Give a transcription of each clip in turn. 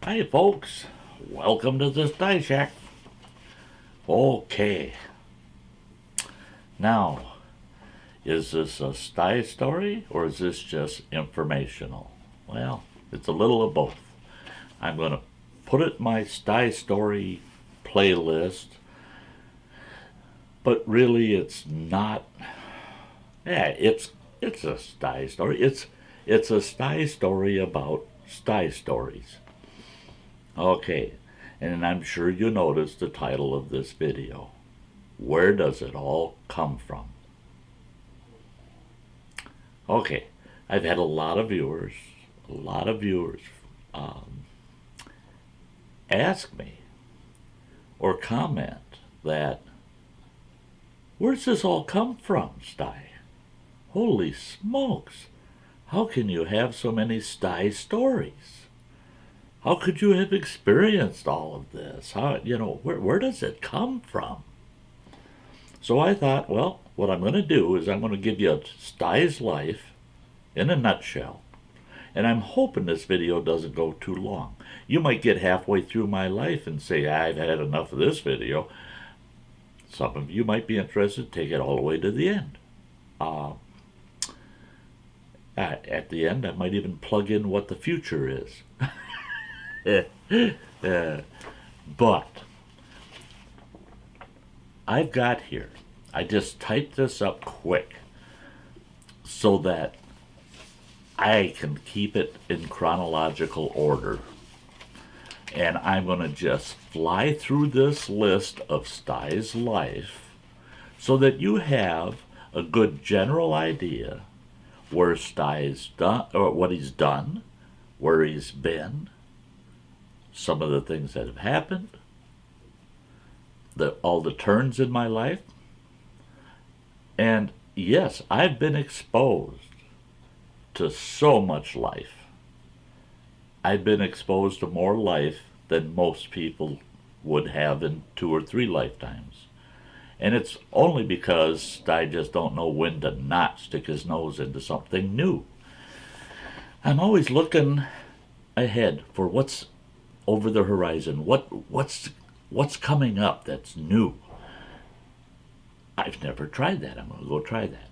Hi folks, welcome to the Sty Shack. Okay, now, is this a Sty story or is this just informational? Well, it's a little of both. I'm going to put it in my Sty story playlist, but really it's not. Yeah, it's a Sty story. It's a Sty story about Sty stories. Okay, and I'm sure you noticed the title of this video. Where does it all come from? Okay, I've had a lot of viewers um, ask me or comment that, where's this all come from, Sty? Holy smokes, how can you have so many Sty stories? How could you have experienced all of this? Where does it come from? So I thought, well, what I'm going to do is I'm going to give you a Sty's life in a nutshell. And I'm hoping this video doesn't go too long. You might get halfway through my life and say, I've had enough of this video. Some of you might be interested, take it all the way to the end. At the end, I might even plug in what the future is. But I've got here, I just typed this up quick so that I can keep it in chronological order. And I'm going to just fly through this list of Sty's life so that you have a good general idea where Sty's done, or what he's done, where he's been, some of the things that have happened, all the turns in my life. And yes, I've been exposed to so much life. I've been exposed to more life than most people would have in 2 or 3 lifetimes. And it's only because I just don't know when to not stick his nose into something new. I'm always looking ahead for what's over the horizon, what's coming up that's new. I've never tried that. I'm going to go try that.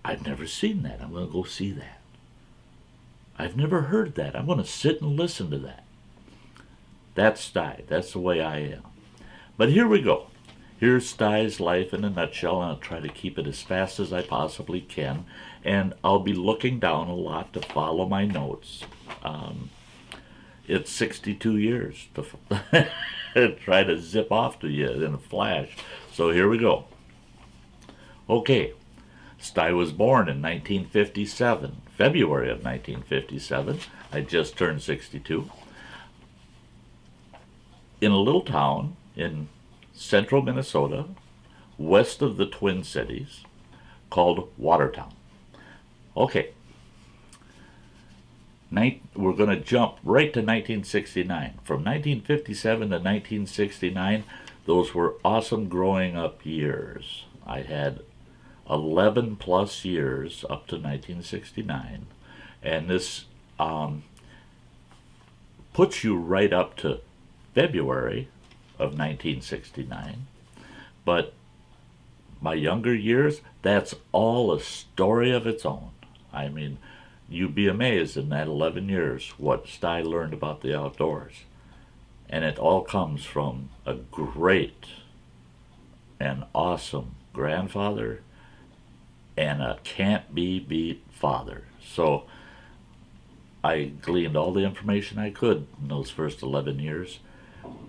I've never seen that. I'm going to go see that. I've never heard that. I'm going to sit and listen to that. That's Sty. That's the way I am. But here we go. Here's Sty's life in a nutshell, and I'll try to keep it as fast as I possibly can. And I'll be looking down a lot to follow my notes. It's 62 years to try to zip off to you in a flash. So here we go. Okay, Sty was born in 1957, February of 1957. I just turned 62. In a little town in central Minnesota, west of the Twin Cities, called Watertown. Okay. We're going to jump right to 1969. From 1957 to 1969, those were awesome growing up years. I had 11 plus years up to 1969, and this puts you right up to February of 1969. But my younger years, that's all a story of its own. I mean, you'd be amazed in that 11 years what Sty learned about the outdoors. And it all comes from a great and awesome grandfather and a can't-be-beat father. So I gleaned all the information I could in those first 11 years.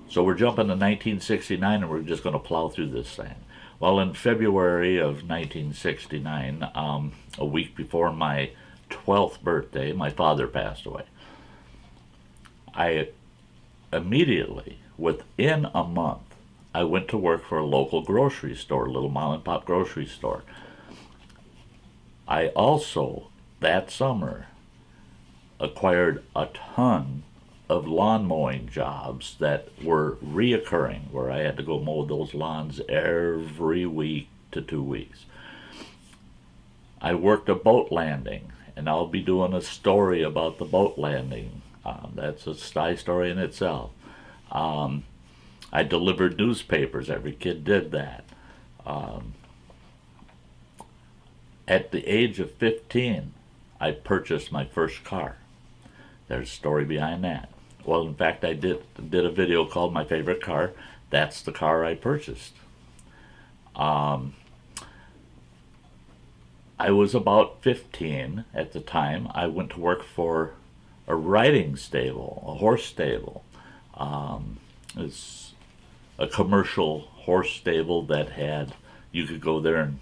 So we're jumping to 1969, and we're just going to plow through this thing. Well, in February of 1969, a week before my 12th birthday, my father passed away. I immediately, within a month, I went to work for a local grocery store, a little mom and pop grocery store. I also, that summer, acquired a ton of lawn mowing jobs that were reoccurring, where I had to go mow those lawns every week to 2 weeks. I worked a boat landing, and I'll be doing a story about the boat landing That's a sty story in itself. I delivered newspapers. Every kid did that. At the age of 15, I purchased my first car. There's a story behind that. Well, in fact, I did a video called My Favorite Car. That's the car I purchased. I was about 15 at the time. I went to work for a riding stable, a horse stable. It's a commercial horse stable that had, you could go there and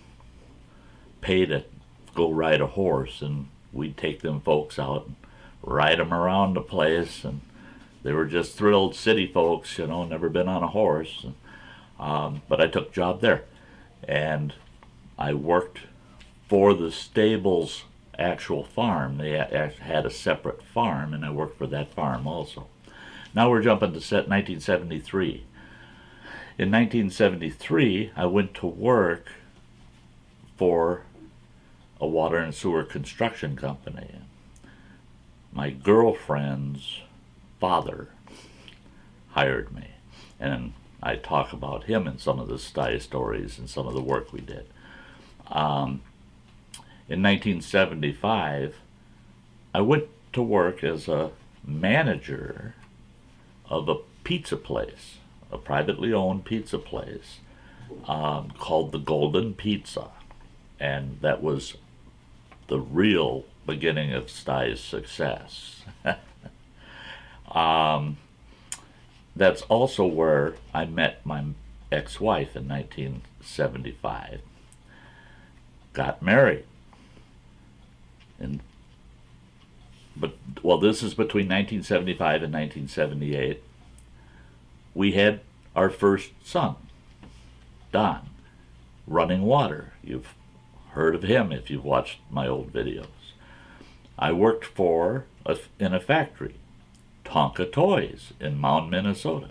pay to go ride a horse, and we'd take them folks out and ride them around the place, and they were just thrilled city folks, never been on a horse. But I took a job there, and I worked for the stable's actual farm. They had a separate farm, and I worked for that farm also. Now we're jumping to 1973. In 1973, I went to work for a water and sewer construction company. My girlfriend's father hired me, and I talk about him in some of the sty stories and some of the work we did. In 1975, I went to work as a manager of a pizza place, a privately owned pizza place called the Golden Pizza, and that was the real beginning of Sty's success. That's also where I met my ex-wife in 1975. Got married. This is between 1975 and 1978. We had our first son, Don, running water. You've heard of him if you've watched my old videos. I worked in a factory, Tonka Toys in Mound, Minnesota.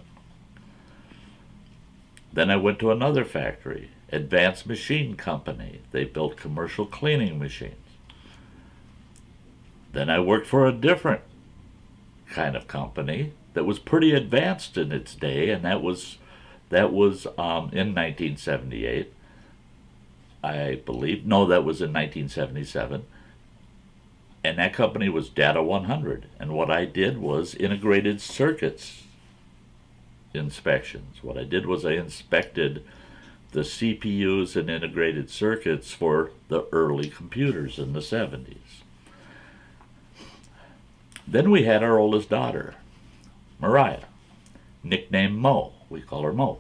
Then I went to another factory, Advanced Machine Company. They built commercial cleaning machines. Then I worked for a different kind of company that was pretty advanced in its day, and that was in 1978. I believe. No, that was in 1977. And that company was Data 100. And what I did was integrated circuits inspections. What I did was I inspected the CPUs and integrated circuits for the early computers in the 70s. Then we had our oldest daughter, Mariah, nicknamed Mo. We call her Mo.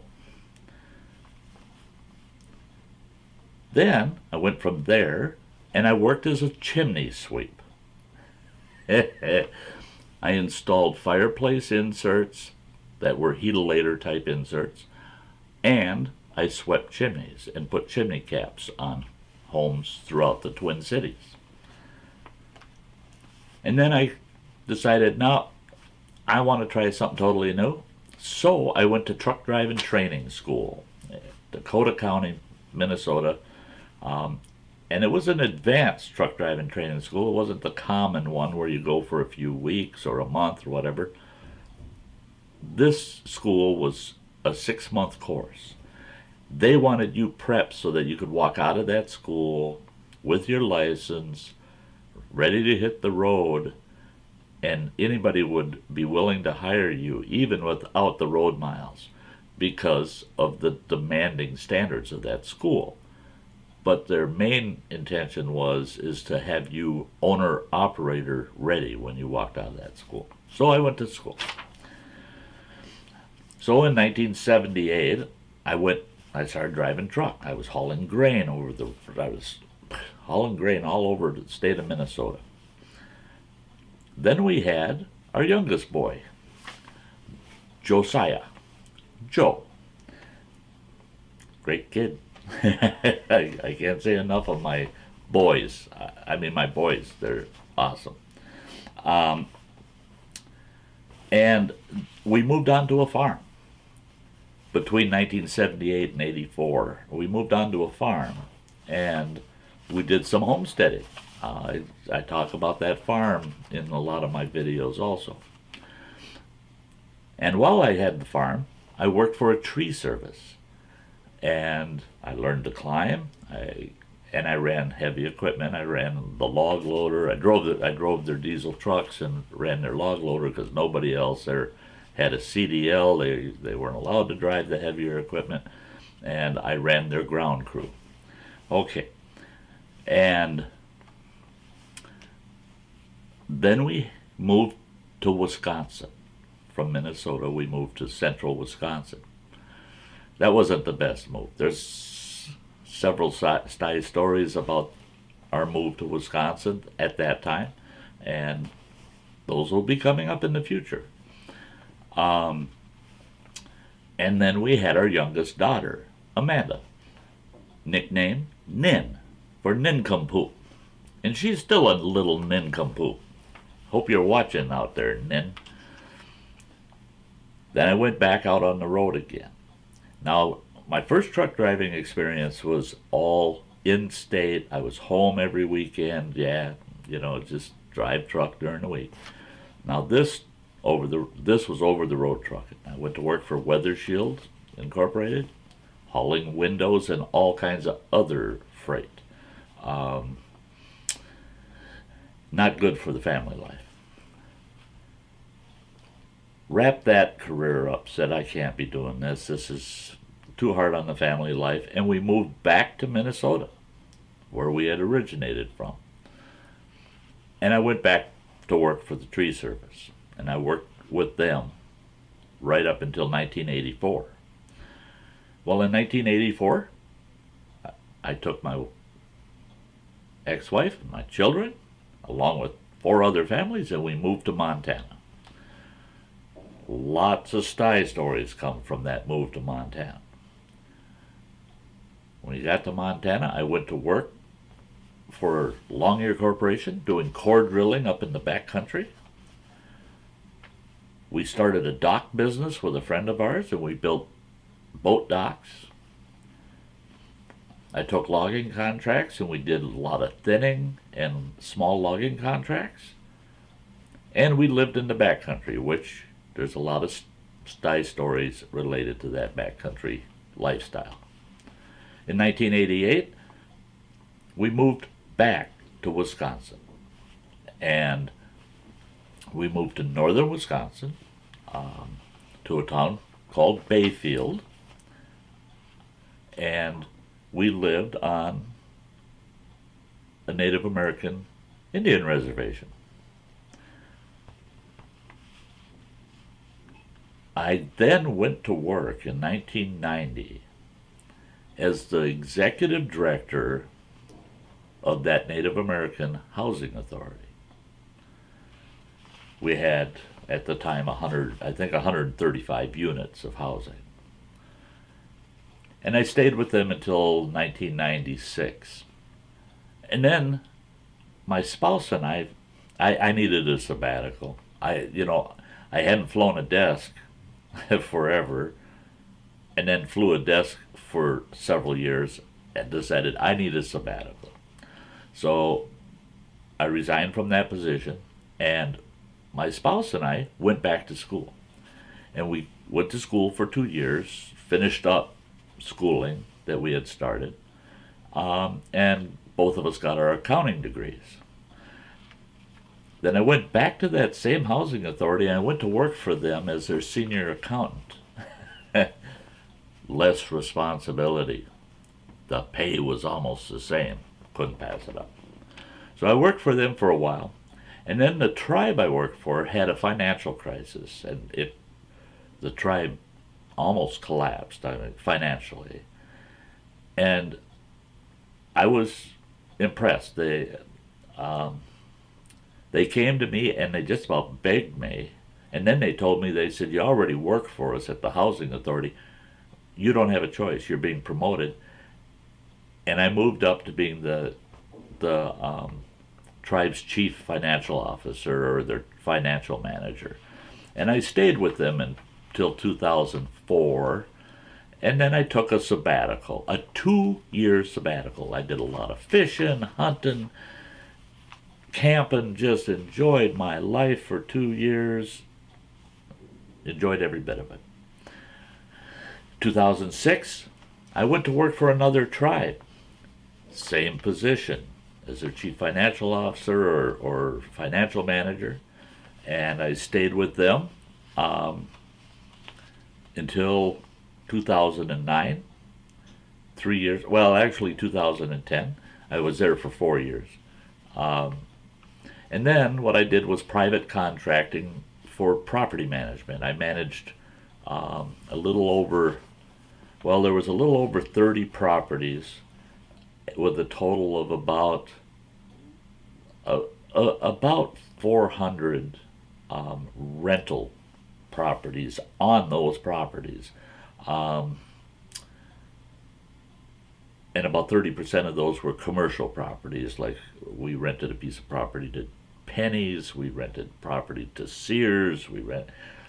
Then I went from there and I worked as a chimney sweep. I installed fireplace inserts that were heatilator type inserts, and I swept chimneys and put chimney caps on homes throughout the Twin Cities. And then I decided, now I want to try something totally new. So I went to truck driving training school, Dakota County, Minnesota. And it was an advanced truck driving training school. It wasn't the common one where you go for a few weeks or a month or whatever. This school was a 6-month course. They wanted you prepped so that you could walk out of that school with your license, ready to hit the road, and anybody would be willing to hire you even without the road miles because of the demanding standards of that school. But their main intention is to have you owner-operator ready when you walked out of that school. So I went to school. So in 1978, I started driving truck. I was hauling grain all over the state of Minnesota. Then we had our youngest boy, Josiah. Joe. Great kid. I can't say enough of my boys. My boys, they're awesome. And we moved on to a farm. Between 1978 and 84, we moved on to a farm, and we did some homesteading. I talk about that farm in a lot of my videos also. And while I had the farm, I worked for a tree service, and I learned to climb. I ran heavy equipment. I ran the log loader. I drove their diesel trucks and ran their log loader because nobody else there had a CDL. They weren't allowed to drive the heavier equipment, and I ran their ground crew. Okay, and then we moved to Wisconsin. From Minnesota, we moved to central Wisconsin. That wasn't the best move. There's several stories about our move to Wisconsin at that time, and those will be coming up in the future. And then we had our youngest daughter, Amanda, nicknamed Nin, for Nincompoop. And she's still a little nincompoop. Hope you're watching out there, Nin. Then I went back out on the road again. Now, my first truck driving experience was all in-state. I was home every weekend. Yeah, just drive truck during the week. Now this was over-the-road trucking. I went to work for Weather Shield Incorporated, hauling windows and all kinds of other freight. Not good for the family life. Wrapped that career up, said I can't be doing this. This is too hard on the family life. And we moved back to Minnesota, where we had originated from. And I went back to work for the tree service. And I worked with them right up until 1984. Well, in 1984, I took my ex-wife and my children, along with 4 other families, and we moved to Montana. Lots of stories come from that move to Montana. When we got to Montana, I went to work for Longyear Corporation doing core drilling up in the back country. We started a dock business with a friend of ours, and we built boat docks. I took logging contracts, and we did a lot of thinning and small logging contracts. And we lived in the back country, which there's a lot of stories related to that backcountry lifestyle. In 1988, we moved back to Wisconsin. And we moved to northern Wisconsin, to a town called Bayfield. And we lived on a Native American Indian reservation. I then went to work in 1990 as the executive director of that Native American Housing Authority. We had, at the time, 135 units of housing. And I stayed with them until 1996. And then my spouse and I needed a sabbatical. I hadn't flown a desk forever, and then flew a desk for several years and decided I need a sabbatical. So I resigned from that position, and my spouse and I went back to school. And we went to school for 2 years, finished up schooling that we had started, and both of us got our accounting degrees. Then I went back to that same housing authority, and I went to work for them as their senior accountant. Less responsibility. The pay was almost the same. Couldn't pass it up. So I worked for them for a while. And then the tribe I worked for had a financial crisis, and the tribe almost collapsed, financially. And I was impressed. They came to me and they just about begged me. And then they told me, they said, you already work for us at the housing authority. You don't have a choice. You're being promoted. And I moved up to being the tribe's chief financial officer, or their financial manager. And I stayed with them until 2004. And then I took a sabbatical, a 2-year sabbatical. I did a lot of fishing, hunting, camping, just enjoyed my life for 2 years. enjoyed every bit of it. 2006, I went to work for another tribe. Same position as their chief financial officer or financial manager. And I stayed with them until 2009, 3 years. Well, actually 2010. I was there for 4 years. And then what I did was private contracting for property management. I managed a little over, well, there was a little over 30 properties with a total of about 400 rental properties on those properties. And about 30% of those were commercial properties. Like, we rented a piece of property to Penny's, we rented property to Sears,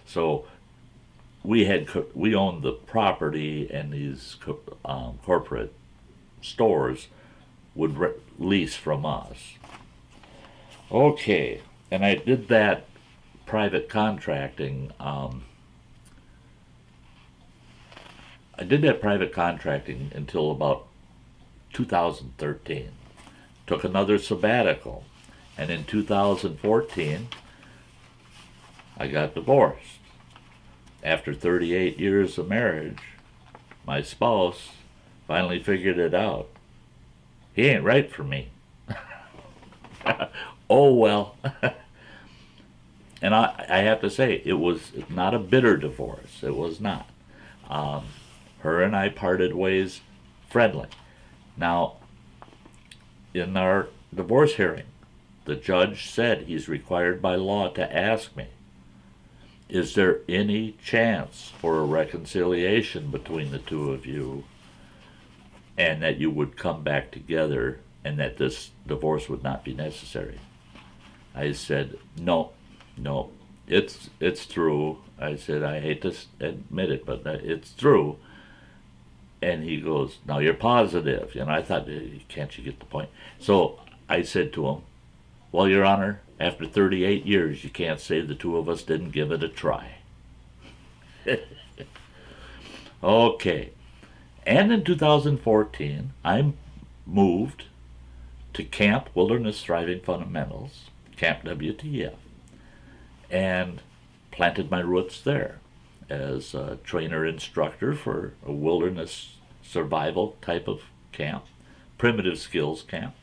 so we owned the property, and these corporate stores would lease from us. Okay, and I did that private contracting. Until about 2013. Took another sabbatical, and in 2014, I got divorced. After 38 years of marriage, my spouse finally figured it out. He ain't right for me. Oh well. And I have to say, it was not a bitter divorce. It was not. Her and I parted ways friendly. Now, in our divorce hearing, the judge said he's required by law to ask me, is there any chance for a reconciliation between the two of you, and that you would come back together, and that this divorce would not be necessary? I said, no, it's through. I said, I hate to admit it, but it's through. And he goes, now you're positive. I thought, can't you get the point? So I said to him, well, Your Honor, after 38 years, you can't say the two of us didn't give it a try. Okay. And in 2014, I moved to Camp Wilderness Thriving Fundamentals, Camp WTF, and planted my roots there as a trainer instructor for a wilderness survival type of camp, primitive skills camp.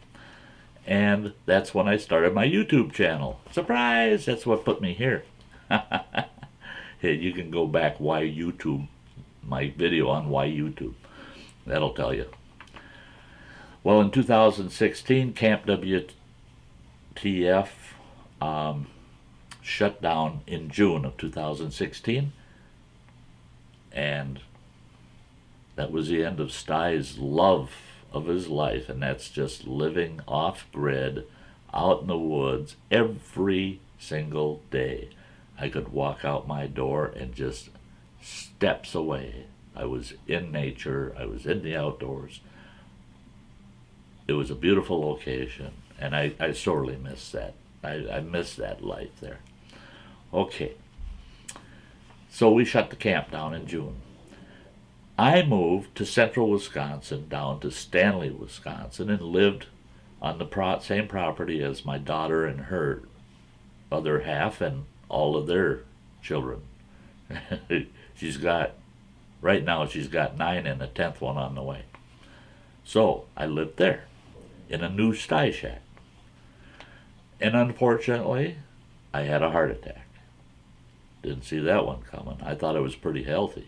And that's when I started my YouTube channel. Surprise! That's what put me here. Hey, you can go back, why YouTube, my video on why YouTube. That'll tell you. Well, in 2016, Camp WTF shut down in June of 2016. And that was the end of Stuy's love of his life, and that's just living off-grid, out in the woods, every single day. I could walk out my door and just steps away. I was in nature, I was in the outdoors. It was a beautiful location, and I sorely miss that. I miss that life there. Okay. So we shut the camp down in June. I moved to central Wisconsin, down to Stanley, Wisconsin, and lived on the same property as my daughter and her other half and all of their children. Right now she's got 9 and a 10th one on the way. So I lived there in a new sty shack. And unfortunately, I had a heart attack. Didn't see that one coming. I thought I was pretty healthy.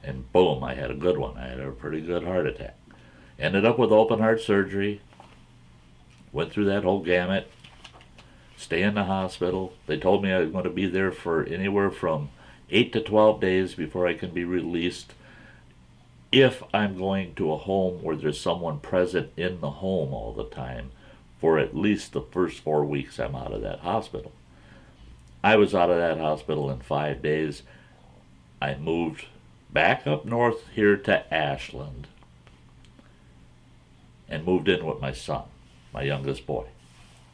And boom, I had a good one. I had a pretty good heart attack. Ended up with open heart surgery. Went through that whole gamut. Stay in the hospital. They told me I was going to be there for anywhere from 8 to 12 days before I can be released, if I'm going to a home where there's someone present in the home all the time for at least the first 4 weeks I'm out of that hospital. I was out of that hospital in 5 days. I moved back up north here to Ashland and moved in with my son, my youngest boy.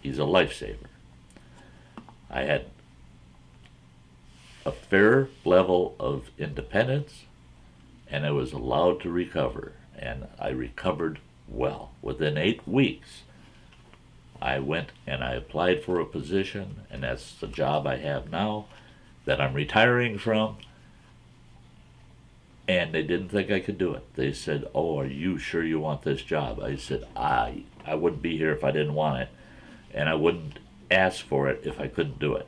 He's a lifesaver. I had a fair level of independence, and I was allowed to recover. And I recovered well. Within 8 weeks, I went and I applied for a position, and that's the job I have now that I'm retiring from. And they didn't think I could do it. They said, "Oh, are you sure you want this job?" I said, I wouldn't be here if I didn't want it, and I wouldn't ask for it if I couldn't do it.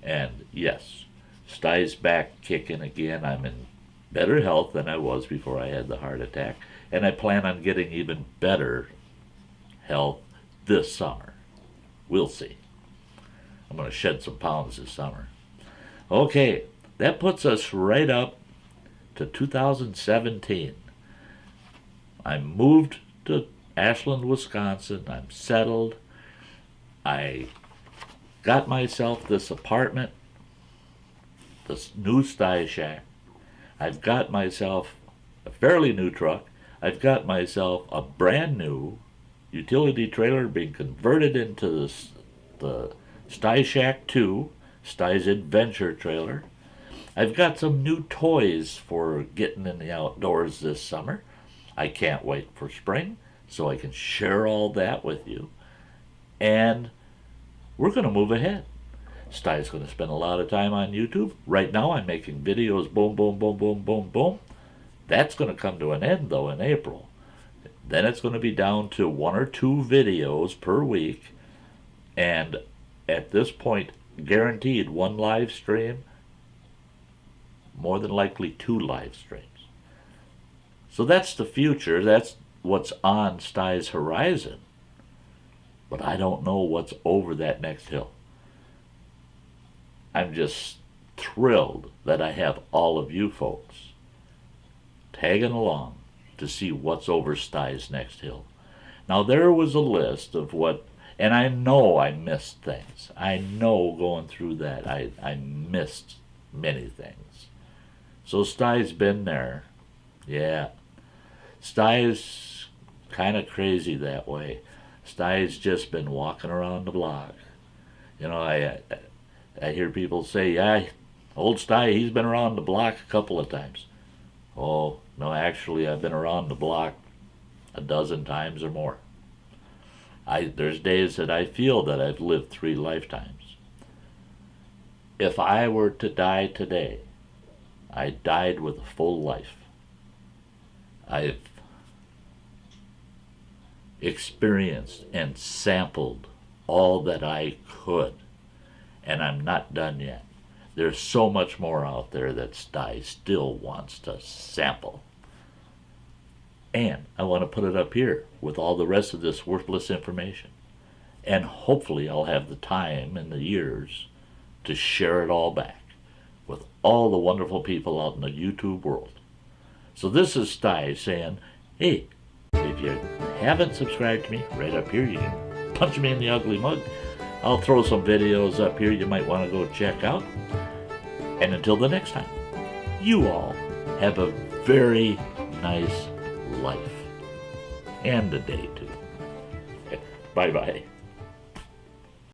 And yes, Sty's back kicking again. I'm in better health than I was before I had the heart attack, and I plan on getting even better health this summer. We'll see. I'm going to shed some pounds this summer. Okay, that puts us right up to 2017. I moved to Ashland, Wisconsin. I'm settled. I got myself this apartment, this new sty shack. I've got myself a fairly new truck. I've got myself a brand new utility trailer being converted into the Sty Shack 2, Sty's Adventure trailer. I've got some new toys for getting in the outdoors this summer. I can't wait for spring so I can share all that with you. And we're going to move ahead. Sty's going to spend a lot of time on YouTube. Right now I'm making videos, boom, boom, boom, boom, boom, boom. That's going to come to an end, though, in April. Then it's going to be down to 1 or 2 videos per week. And at this point, guaranteed 1 live stream, more than likely 2 live streams. So that's the future. That's what's on Sty's horizon. But I don't know what's over that next hill. I'm just thrilled that I have all of you folks tagging along to see what's over Sty's next hill. Now, there was a list of what, and I know I missed things. I know going through that I missed many things. So Sty's been there. Yeah. Sty's kind of crazy that way. Sty's just been walking around the block. You know, I hear people say, yeah, old Sty, he's been around the block a couple of times. Oh, no, actually, I've been around the block a dozen times or more. There's days that I feel that I've lived 3 lifetimes. If I were to die today, I died with a full life. I've experienced and sampled all that I could, and I'm not done yet. There's so much more out there that Sty still wants to sample. And I want to put it up here with all the rest of this worthless information. And hopefully I'll have the time and the years to share it all back with all the wonderful people out in the YouTube world. So this is Sty saying, hey, if you haven't subscribed to me, right up here, you can punch me in the ugly mug. I'll throw some videos up here you might want to go check out. And until the next time, you all have a very nice life. And a day, too. Bye-bye.